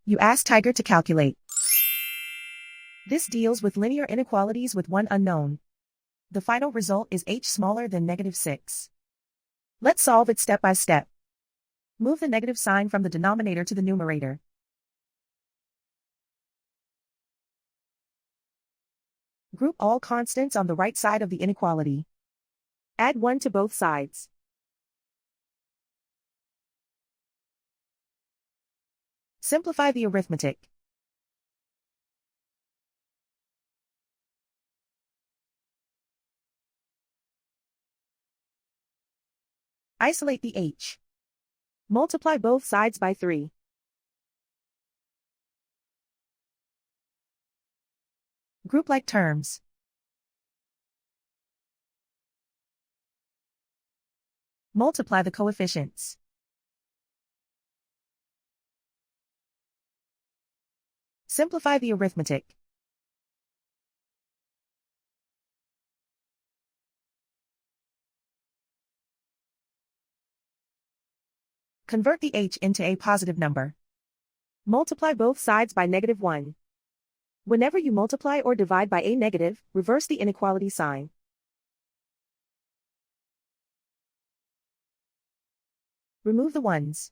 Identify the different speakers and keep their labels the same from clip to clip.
Speaker 1: You ask Tiger to calculate. This deals with linear inequalities with one unknown. The final result is h smaller than -6. Let's solve it step by step. Move the negative sign from the denominator to the numerator. Group all constants on the right side of the inequality. Add 1 to both sides. Simplify the arithmetic. Isolate the h. Multiply both sides by 3. Group like terms. Multiply the coefficients. Simplify the arithmetic. Convert the h into a positive number. Multiply both sides by -1. Whenever you multiply or divide by a negative, reverse the inequality sign. Remove the ones.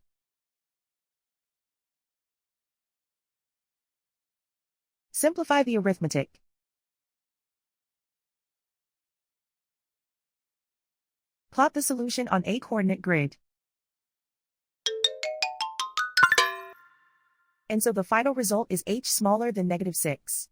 Speaker 1: Simplify the arithmetic. Plot the solution on a coordinate grid. And so the final result is h smaller than -6.